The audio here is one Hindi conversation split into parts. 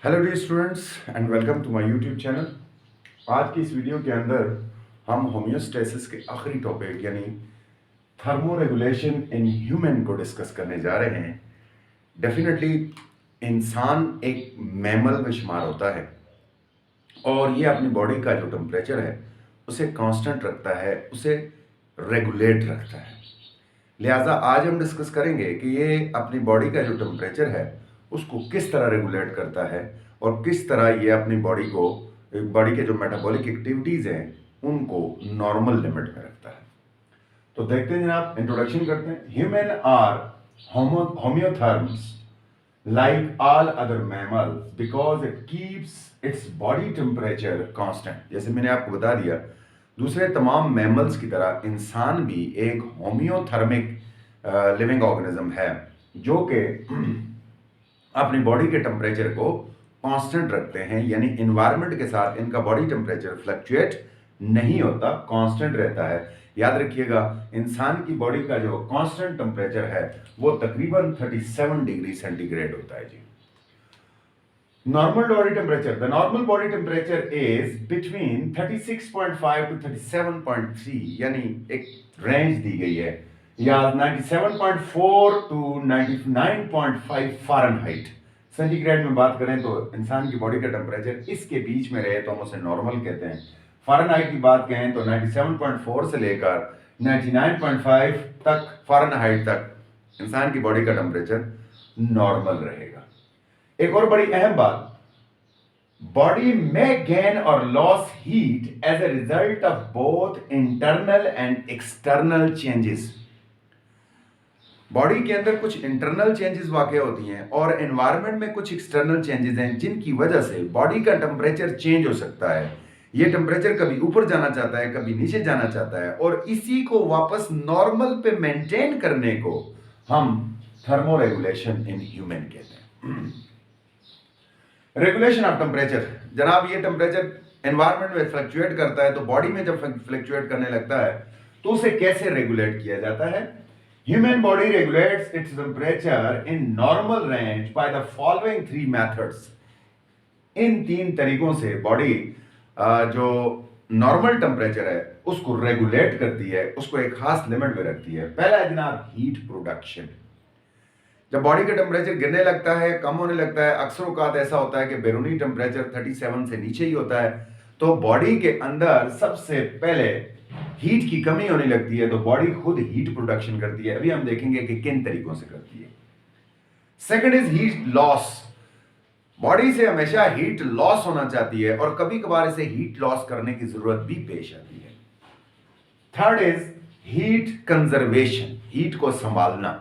Hello dear students and welcome to my YouTube channel. आज की इस वीडियो के अंदर हम होम्योस्टेसिस के आखिरी टॉपिक यानी थर्मो रेगुलेशन इन ह्यूमन को डिस्कस करने जा रहे हैं। डेफिनेटली इंसान एक मैमल में शुमार होता है और ये अपनी बॉडी का जो टेम्परेचर है उसे कांस्टेंट रखता है, उसे रेगुलेट रखता है। लिहाजा आज हम डिस्कस करेंगे कि ये अपनी बॉडी का जो टेम्परेचर है उसको किस तरह रेगुलेट करता है और किस तरह ये अपनी बॉडी के जो मेटाबॉलिक एक्टिविटीज़ हैं उनको नॉर्मल लिमिट में रखता है। तो देखते हैं जनाब, इंट्रोडक्शन करते हैं। Human are homeotherms like all other mammals because it keeps its body temperature constant। जैसे मैंने आपको बता दिया, दूसरे तमाम मैमल्स की तरह इंसान भी एक होम्योथर्मिक लिविंग ऑर्गेनिज्म है जो कि अपनी बॉडी के टेम्परेचर को कांस्टेंट रखते हैं, यानी इन्वायरमेंट के साथ इनका बॉडी टेम्परेचर फ्लक्चुएट नहीं होता, कांस्टेंट रहता है। याद रखिएगा, इंसान की बॉडी का जो कांस्टेंट टेम्परेचर है वो तकरीबन 37 डिग्री सेंटीग्रेड होता है जी। Normal body temperature, the normal body temperature is between 36.5 to 37.3, यानी एक रेंज दी गई है, या 97.4 टू 99.5 फ़ारेनहाइट। सेंटीग्रेड में बात करें तो इंसान की बॉडी का टेम्परेचर इसके बीच में रहे तो हम उसे नॉर्मल कहते हैं। फ़ारेनहाइट की बात कहें तो 97.4 से लेकर 99.5 तक फ़ारेनहाइट तक इंसान की बॉडी का टेम्परेचर नॉर्मल रहेगा। एक और बड़ी अहम बात, बॉडी में गेन और loss heat as a result of both internal and external changes. Body के अंदर कुछ इंटरनल चेंजेस वाकई होती हैं और एनवायरनमेंट में कुछ एक्सटर्नल चेंजेस हैं जिनकी वजह से बॉडी का टेम्परेचर चेंज हो सकता है। ये टेम्परेचर कभी ऊपर जाना चाहता है, कभी नीचे जाना चाहता है, और इसी को वापस नॉर्मल पे मेंटेन करने को हम थर्मो रेगुलेशन इन ह्यूमन कहते हैं। रेगुलेशन ऑफ टेम्परेचर, जनाब ये टेम्परेचर एनवायरनमेंट में फ्लक्चुएट करता है, तो बॉडी में जब फ्लक्चुएट करने लगता है तो उसे कैसे रेगुलेट किया जाता है? Human body regulates its temperature in normal range by the following three methods। इन तीन तरीकों से बॉडी जो नॉर्मल टेम्परेचर है उसको रेगुलेट करती है, उसको एक खास लिमिट में रखती है। पहला है जनाब हीट प्रोडक्शन। जब बॉडी का टेम्परेचर गिरने लगता है, कम होने लगता है, अक्सर औकात ऐसा होता है कि बैरूनी टेम्परेचर 37 से नीचे ही होता है, तो बॉडी के अंदर सबसे पहले हीट की कमी होने लगती है, तो बॉडी खुद हीट प्रोडक्शन करती है। अभी हम देखेंगे कि किन तरीकों से करती है। Second is heat loss. Body से हमेशा हीट लॉस होना चाहती है और कभी कभार इसे हीट लॉस करने की जरूरत भी पेश आती है। Third is heat conservation, heat को संभालना,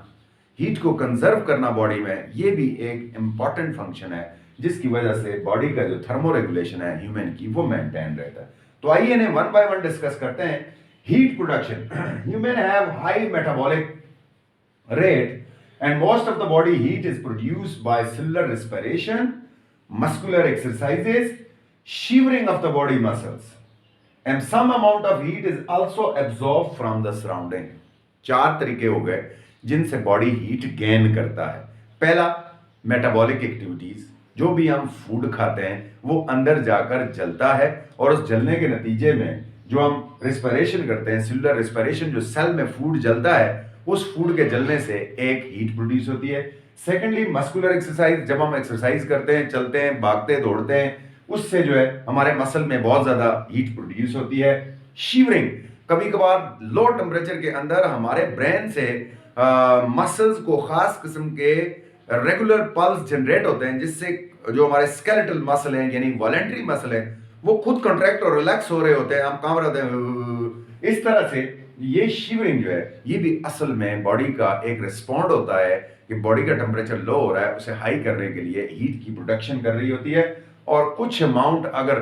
हीट को कंजर्व करना बॉडी में, यह भी एक इंपॉर्टेंट फंक्शन है जिसकी वजह से बॉडी का जो थर्मो रेगुलेशन है ह्यूमन की वो मेंटेन रहता है। तो आइए इन्हें वन बाय वन डिस्कस करते हैं। Heat production, human have high metabolic rate and most of the body heat is produced by cellular respiration, muscular exercises, shivering of the body muscles, and some amount of heat is also absorbed from the surrounding। चार तरीके हो गए जिनसे बॉडी हीट गेन करता है। पहला, मेटाबॉलिक एक्टिविटीज, जो भी हम फूड खाते हैं वो अंदर जाकर जलता है और उस जलने के नतीजे में जो हम रिस्पिरेशन करते हैं, सेलुलर रिस्पिरेशन, जो सेल में फूड जलता है उस फूड के जलने से एक हीट प्रोड्यूस होती है। सेकेंडली मस्कुलर एक्सरसाइज, जब हम एक्सरसाइज करते हैं, चलते हैं, भागते दौड़ते हैं, उससे जो है हमारे मसल में बहुत ज्यादा हीट प्रोड्यूस होती है। शिवरिंग, कभी कभार लो टेम्परेचर के अंदर हमारे ब्रेन से मसल्स को खास किस्म के रेगुलर पल्स जनरेट होते हैं जिससे जो हमारे स्केलेटल मसल हैं यानी वॉलेंट्री मसल हैं वो खुद कॉन्ट्रैक्ट और रिलैक्स हो रहे होते हैं, हम काम रहते हैं। इस तरह से ये शिवरिंग जो है ये भी असल में बॉडी का एक रिस्पॉन्ड होता है कि बॉडी का टेम्परेचर लो हो रहा है, उसे हाई करने के लिए हीट की प्रोडक्शन कर रही होती है। और कुछ अमाउंट, अगर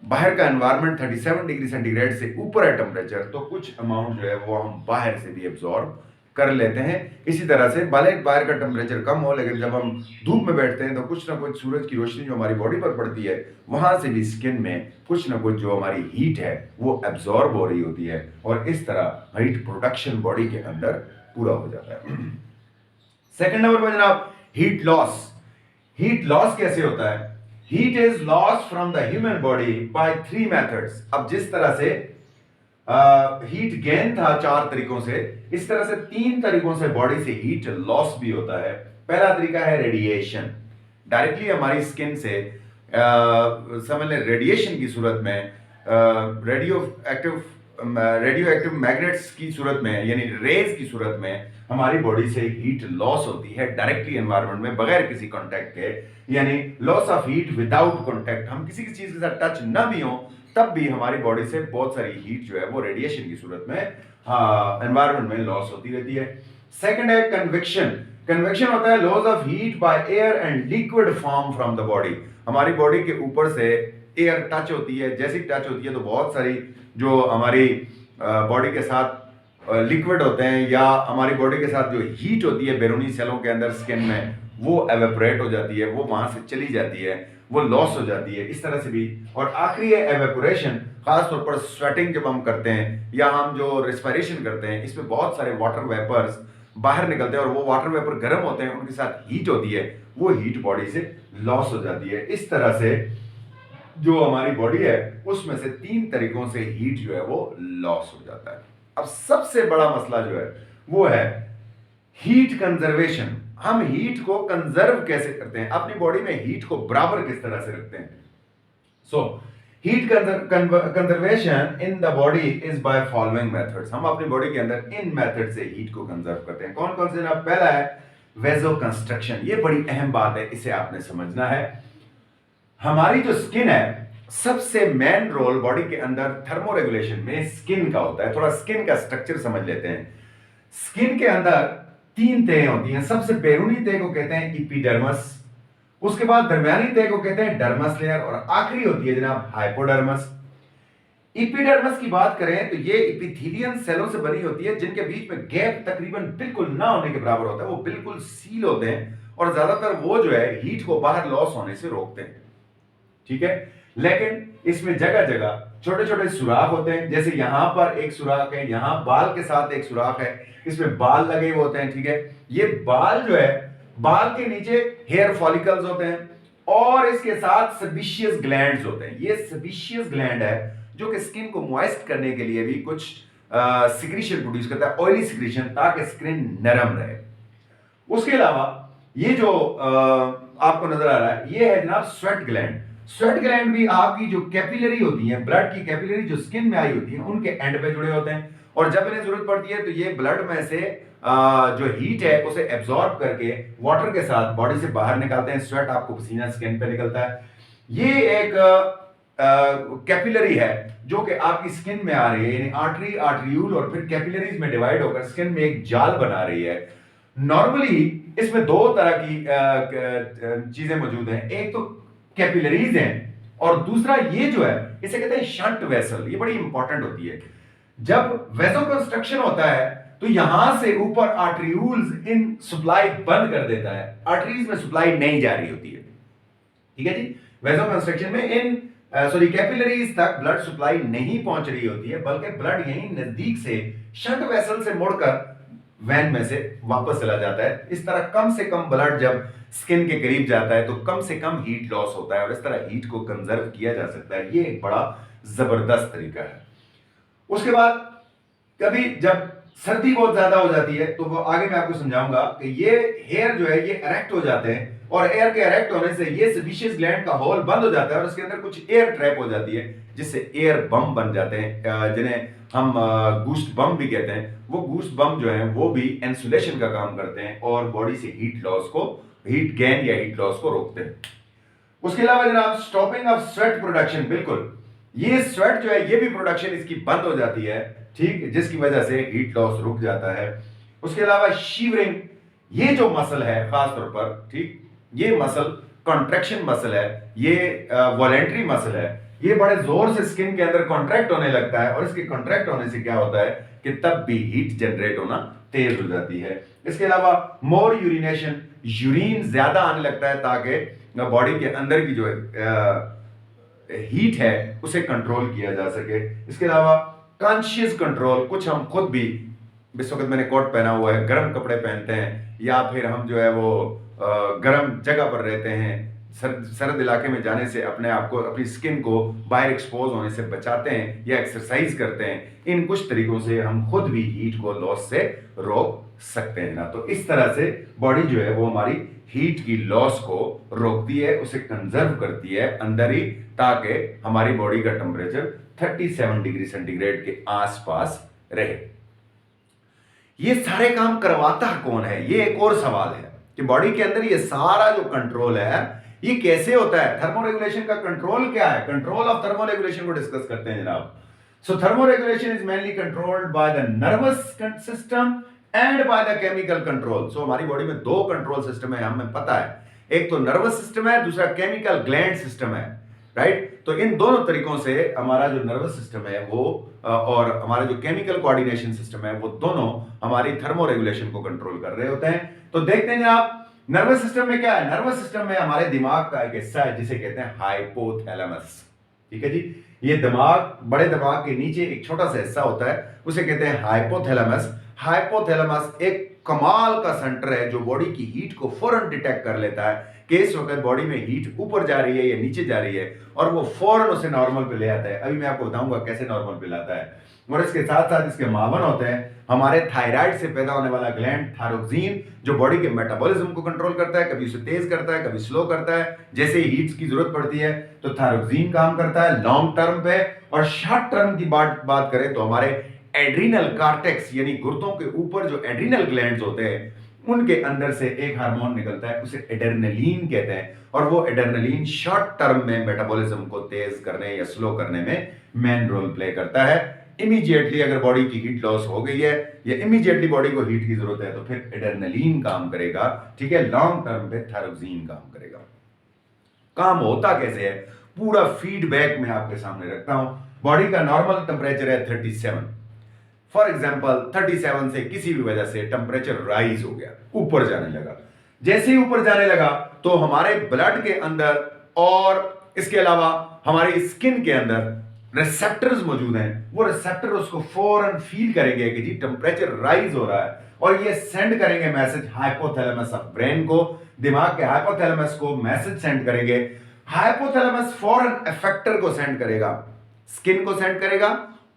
बाहर का एनवायरनमेंट 37 डिग्री सेंटीग्रेड से ऊपर है टेम्परेचर, तो कुछ अमाउंट जो है वो हम बाहर से भी एब्जॉर्ब कर लेते हैं। इसी तरह से भले बाहर का टेम्परेचर कम हो, लेकिन जब हम धूप में बैठते हैं तो कुछ ना कुछ सूरज की रोशनी जो हमारी बॉडी पर पड़ती है वहां से भी स्किन में कुछ ना कुछ जो हमारी हीट है वो एब्जॉर्ब हो रही होती है और इस तरह हीट प्रोडक्शन बॉडी के अंदर पूरा हो जाता है। सेकंड नंबर पर जनाब हीट लॉस। हीट लॉस कैसे होता है? Heat is loss from the human body by 3 methods. अब जिस तरह से हीट गेन था 4 तरीकों से, इस तरह से 3 तरीकों से बॉडी से हीट लॉस भी होता है। पहला तरीका है रेडिएशन, डायरेक्टली हमारी स्किन से समझ लें रेडिएशन की सूरत में, रेडियो एक्टिव मैग्नेट्स की सूरत में, यानी रेज की सूरत में हमारी बॉडी से हीट लॉस होती है डायरेक्टली एनवायरनमेंट में बगैर किसी कांटेक्ट के, यानी loss of heat without contact. हम किसी चीज के साथ टच ना भी हो तब भी हमारी बॉडी से बहुत सारी हीट जो है वो रेडिएशन की सूरत में एनवायरनमेंट में लॉस होती रहती है। सेकंड है कन्वेक्शन। कन्वेक्शन होता है loss of heat by air and liquid form from the body. हमारी बॉडी के ऊपर से एयर टच होती है, जैसी टच होती है तो बहुत सारी जो हमारी बॉडी के साथ लिक्विड होते हैं या हमारी बॉडी के साथ जो हीट होती है बैरूनी सेलों के अंदर स्किन में, वो एवेपोरेट हो जाती है, वो वहां से चली जाती है, वो लॉस हो जाती है। इस तरह से भी। और आखिरी है एवेपोरेशन। खासतौर पर स्वेटिंग जब हम करते हैं या हम जो रेस्पिरेशन करते हैं, इसमें बहुत सारे वाटर वेपर्स बाहर निकलते हैं और वो वाटर वेपर गर्म होते हैं, उनके साथ हीट होती है, वो हीट बॉडी से लॉस हो जाती है। इस तरह से जो हमारी बॉडी है उसमें से 3 तरीकों से हीट जो है वो लॉस हो जाता है। अब सबसे बड़ा मसला जो है वो है हीट कंजर्वेशन। हम हीट को कंजर्व कैसे करते हैं, अपनी बॉडी में हीट को बराबर किस तरह से रखते हैं? So heat conservation in the body is by following methods. हम अपनी बॉडी के अंदर इन मेथड से हीट को कंजर्व करते हैं। कौन कौन से? ना, पहला है वेजो कंस्ट्रक्शन। ये बड़ी अहम बात है, इसे आपने समझना है। हमारी जो स्किन है, सबसे मेन रोल बॉडी के अंदर थर्मो रेगुलेशन में स्किन का होता है। थोड़ा स्किन का स्ट्रक्चर समझ लेते हैं। स्किन के अंदर 3 तह होती हैं। सबसे बैरूनी तह को कहते हैं इपिडर्मस, उसके बाद दरमियानी तह को कहते हैं डर्मस लेयर, और आखिरी होती है जनाब हाइपोडर्मस। इपिडर्मस की बात करें तो ये इपिथेलियन सेलों से बनी होती है जिनके बीच में गैप तकरीबन बिल्कुल ना होने के बराबर होता है। वो बिल्कुल सील होते हैं और ज्यादातर वो जो है हीट को बाहर लॉस होने से रोकते हैं। ठीक है, लेकिन इसमें जगह जगह छोटे छोटे सुराख होते हैं। जैसे यहां पर एक सुराख है, यहां बाल के साथ एक सुराख है, इसमें बाल लगे हुए होते हैं। ठीक है, ये बाल जो है, बाल के नीचे हेयर फॉलिकल्स होते हैं और इसके साथ सेबेशियस ग्लैंड्स होते हैं। ये सेबेशियस ग्लैंड है जो कि स्किन को मॉइस्ट करने के लिए भी कुछ सिक्रीशन प्रोड्यूस करता है, ऑयली सिक्रीशन, ताकि स्किन नरम रहे। उसके अलावा ये जो आपको नजर आ रहा है, ये है जनाब स्वेट ग्लैंड। स्वेट ग्लैंड भी आपकी जो कैपिलरी होती है, ब्लड की कैपिलरी जो स्किन में आई होती है, उनके एंड पे जुड़े होते हैं और जब इन्हें जरूरत पड़ती है तो ये ब्लड में से जो हीट है उसे एब्जॉर्ब करके वाटर के साथ बॉडी से बाहर निकालते हैं। स्वेट आपको पसीना स्किन पे निकलता है। ये एक कैपिलरी है जो कि आपकी स्किन में आ रही है, यानी आर्टरी, आर्टरियूल और फिर कैपिलरीज में डिवाइड होकर स्किन में एक जाल बना रही है। नॉर्मली इसमें 2 तरह की चीजें मौजूद हैं। एक तो कैपिलरीज हैं और दूसरा ये जो है इसे कहते हैं शंट वेसल। ये बड़ी इंपॉर्टेंट होती है। जब वेसो कंस्ट्रक्शन होता है तो यहां से ऊपर आर्टरियूल्स इन सप्लाई बंद कर देता है, आर्टरीज में सप्लाई नहीं जा रही होती है। ठीक है जी, वेसो कंस्ट्रक्शन में इन कैपिलरीज तक ब्लड सप्लाई नहीं पहुंच रही होती है, बल्कि ब्लड यहीं नजदीक से शंट वेसल से मुड़कर वैन में से वापस चला जाता है। इस तरह कम से कम ब्लड जब स्किन के करीब जाता है तो कम से कम हीट लॉस होता है और इस तरह हीट को कंजर्व किया जा सकता है। ये एक बड़ा जबरदस्त तरीका है। उसके बाद कभी जब सर्दी बहुत ज्यादा हो जाती है तो वो आगे मैं आपको समझाऊंगा कि ये हेयर जो है ये इरेक्ट हो जाते हैं और एयर के इरेक्ट होने से ये सेबेशियस ग्लैंड का होल बंद हो जाता है और उसके अंदर कुछ एयर ट्रैप हो जाती है जिससे एयर बम बन जाते हैं, जिन्हें हम गूस्ट बम भी कहते हैं। वो गूस्ट बम जो है वो भी इंसुलेशन का काम करते हैं और बॉडी से हीट लॉस को, हीट गेन या हीट लॉस को रोकते हैं। उसके अलावा जनाब स्टॉपिंग ऑफ स्वेट प्रोडक्शन, बिल्कुल ये स्वेट जो है ये भी प्रोडक्शन इसकी बंद हो जाती है, ठीक, जिसकी वजह से हीट लॉस रुक जाता है। उसके अलावा शीवरिंग, ये जो मसल है खास तौर पर, ठीक, ये मसल कॉन्ट्रैक्शन मसल है, ये वॉलेंट्री मसल है, ये बड़े जोर से स्किन के अंदर कॉन्ट्रैक्ट होने लगता है और इसके कॉन्ट्रैक्ट होने से क्या होता है कि तब भी हीट जनरेट होना तेज हो जाती है। इसके अलावा मोर यूरिनेशन, यूरिन ज्यादा आने लगता है ताकि बॉडी के अंदर की जो हीट है उसे कंट्रोल किया जा सके। इसके अलावा कॉन्शियस कंट्रोल, कुछ हम खुद भी, इस वक्त मैंने कोट पहना हुआ है, गर्म कपड़े पहनते हैं या फिर हम जो है वो गर्म जगह पर रहते हैं, सरद इलाके में जाने से अपने आप को, अपनी स्किन को बाहर एक्सपोज होने से बचाते हैं या एक्सरसाइज करते हैं, इन कुछ तरीकों से हम खुद भी हीट को लॉस से रोक सकते हैं ना। तो इस तरह से बॉडी जो है वो हमारी हीट की लॉस को रोकती है, उसे कंजर्व करती है अंदर ही, ताकि हमारी बॉडी का टेम्परेचर 37 डिग्री सेंटीग्रेड के आसपास रहे। ये सारे काम करवाता कौन है, ये एक और सवाल है कि बॉडी के अंदर ये सारा जो कंट्रोल है ये कैसे होता है। थर्मोरेगुलेशन का कंट्रोल क्या है, कंट्रोल ऑफ थर्मोरेगुलेशन को डिस्कस करते हैं जनाब। So thermoregulation is mainly controlled by the nervous system and by the chemical control. So हमारी बॉडी में दो कंट्रोल सिस्टम है, हमें पता है, एक तो नर्वस सिस्टम है, दूसरा केमिकल ग्लैंड सिस्टम है, राइट। तो इन दोनों तरीकों से हमारा जो नर्वस सिस्टम है वो और हमारा जो केमिकल कोऑर्डिनेशन सिस्टम है वो दोनों हमारी थर्मोरेगुलेशन को कंट्रोल कर रहे होते हैं। तो देखते हैं आप नर्वस सिस्टम में क्या है। नर्वस सिस्टम में हमारे दिमाग का एक हिस्सा है जिसे कहते हैं हाइपोथैलेमस, ठीक है जी। ये दिमाग, बड़े दिमाग के नीचे एक छोटा सा हिस्सा होता है, उसे कहते हैं हाइपोथैलेमस। हाइपोथैलेमस एक कमाल का सेंटर है जो बॉडी की हीट को फौरन डिटेक्ट कर लेता है कि इस वक्त बॉडी में हीट ऊपर जा रही है या नीचे जा रही है, और वो फौरन उसे नॉर्मल पे ले आता है। अभी मैं आपको बताऊंगा कैसे नॉर्मल पे लाता है। और इसके साथ साथ इसके मावन होते हैं हमारे थायराइड से पैदा होने वाला ग्लैंड थायरोक्सिन, जो बॉडी के मेटाबॉलिज्म को कंट्रोल करता है, कभी उसे तेज करता है, कभी स्लो करता है। जैसे ही हीट्स की जरूरत पड़ती है तो थायरोक्सिन काम करता है लॉन्ग टर्म पे। और शॉर्ट टर्म की बात करें तो हमारे एड्रिनल कॉर्टेक्स यानी गुर्दों के ऊपर जो एड्रिनल ग्लैंड्स होते हैं उनके अंदर से एक हार्मोन निकलता है, उसे एड्रेनलिन कहते हैं। और वो एड्रेनलिन शॉर्ट टर्म में मेटाबॉलिज्म को तेज करने या स्लो करने में मेन रोल प्ले करता है। इमीडिएटली अगर बॉडी की हीट लॉस हो गई है या इमीडिएटली बॉडी को हीट की जरूरत है तो फिर एड्रेनलिन काम करेगा, ठीक है। लॉन्ग टर्म पे थायरोक्सिन काम करेगा। काम होता कैसे है, पूरा फीडबैक मैं आपके सामने रखता हूं। बॉडी का नॉर्मल टेम्परेचर है 37, फॉर एग्जाम्पल 37 से किसी भी वजह से टेम्परेचर राइज हो गया, ऊपर जाने लगा। जैसे ही ऊपर जाने लगा तो हमारे ब्लड के अंदर और इसके अलावा हमारी स्किन के अंदर रिसेप्टर्स मौजूद हैं। वो रिसेप्टर उसको फौरन फील करेंगे कि जी टेम्परेचर राइज हो रहा है, और ये सेंड करेंगे मैसेज हाइपोथैलेमस ऑफ ब्रेन को, दिमाग के हाइपोथैलेमस को मैसेज सेंड करेंगे। हाइपोथैलेमस फौरन इफेक्टर को सेंड करेगा, स्किन को सेंड करेगा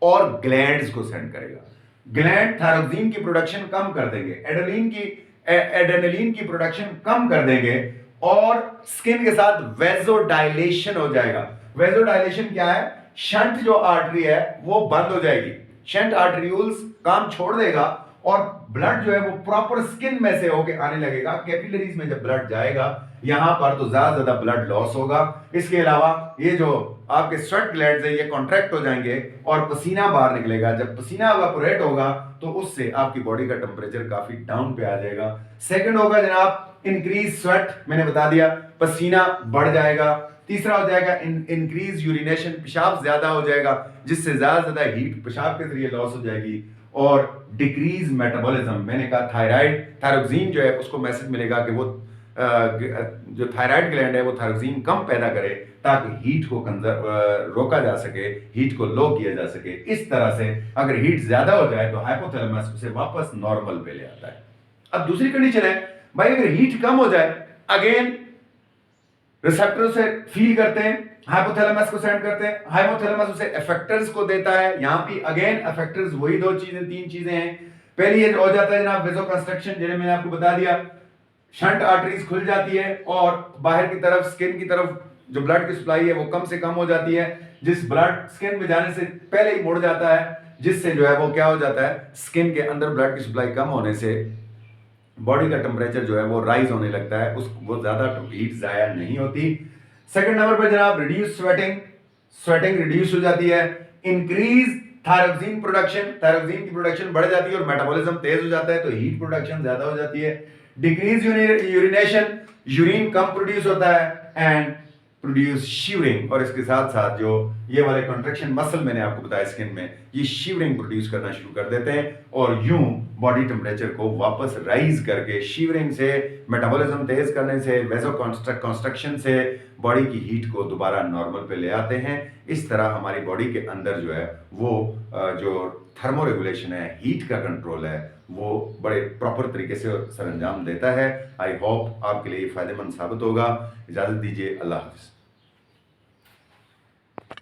और ग्लैंड्स को सेंड करेगा। ग्लैंड थायरोक्सिन की प्रोडक्शन कम कर देंगे, एड्रेनलिन की प्रोडक्शन कम कर देंगे, और स्किन के साथ वेजोडाइलेशन हो जाएगा। वेजोडाइलेशन क्या है, शंट जो आर्टरी है वो बंद हो जाएगी, शंट आर्टरियूल्स काम छोड़ देगा और ब्लड जो है वो प्रॉपर स्किन में से होके आने लगेगा। कैपिलरीज में जब ब्लड जाएगा यहां पर तो ज्यादा ब्लड लॉस होगा। इसके अलावा ये जो आपके स्वेट ग्लैंड्स है ये कॉन्ट्रैक्ट हो जाएंगे और पसीना बाहर निकलेगा। जब पसीना इवेपोरेट होगा तो उससे आपकी बॉडी का टेम्परेचर काफी डाउन पे आ जाएगा। सेकंड होगा जनाब इंक्रीज स्वेट, मैंने बता दिया, पसीना बढ़ जाएगा। तीसरा हो जाएगा इंक्रीज यूरिनेशन, पेशाब ज्यादा हो जाएगा जिससे ज्यादा हीट पेशाब के जरिए लॉस हो जाएगी। और डिक्रीज मेटाबॉलिज्म, मैंने कहा थायराइड थायरोक्सिन जो है उसको मैसेज मिलेगा कि वो जो थायराइड ग्लैंड है वो थायरोक्सिन कम पैदा करे ताकि हीट को रोका जा सके, हीट को लो किया जा सके। इस तरह से अगर हीट ज्यादा हो जाए तो हाइपोथैलेमस उसे वापस नॉर्मल पे ले आता है। अब दूसरी कंडीशन है भाई, अगर हीट कम हो जाए, अगेन रिसेप्टर से फील करते हैं, हाइपोथैलेमस को सेंड करते हैं, हाइपोथैलेमस उसे इफेक्टर्स को देता है। यहां पे अगेन इफेक्टर्स वही दो चीजें, तीन चीजें हैं। पहली ये हो जाता है जनाब वेसोकंस्ट्रक्शन, जिन्हें मैंने आपको बता दिया, शंट आर्टरीज खुल जाती है और बाहर की तरफ स्किन की तरफ जो ब्लड की सप्लाई है वो कम से कम हो जाती है, जिस ब्लड स्किन में जाने से पहले ही मुड़ जाता है, जिससे जो है वो क्या हो जाता है, स्किन के अंदर ब्लड की सप्लाई कम होने से बॉडी का टेम्परेचर जो है वो राइज होने लगता है, वो ज्यादा हीट जाया नहीं होती। सेकंड नंबर पर जनाब रिड्यूस स्वेटिंग, स्वेटिंग रिड्यूस हो जाती है। इंक्रीज थायरोक्सिन प्रोडक्शन, थायरोक्सिन की प्रोडक्शन बढ़ जाती है और मेटाबॉलिज्म तेज हो जाता है तो हीट प्रोडक्शन ज्यादा हो जाती है। डिक्रीज यूरिनेशन, यूरिन कम प्रोड्यूस होता है एंड प्रोड्यूस शिवरिंग, और इसके साथ साथ जो ये वाले कॉन्ट्रैक्शन मसल मैंने आपको बताया स्किन में, ये शिवरिंग प्रोड्यूस करना शुरू कर देते हैं और यूं बॉडी टेम्परेचर को वापस राइज करके शिवरिंग से, मेटाबॉलिज्म तेज करने से, वेसो कंस्ट्रक्शन से बॉडी की हीट को दोबारा नॉर्मल पे ले आते हैं। इस तरह हमारी बॉडी के अंदर जो है वो जो थर्मोरेगुलेशन है, हीट का कंट्रोल है, वो बड़े प्रॉपर तरीके से सरअंजाम देता है। आई होप आपके लिए फायदेमंद साबित होगा। इजाज़त दीजिए, अल्लाह हाफ़िज़।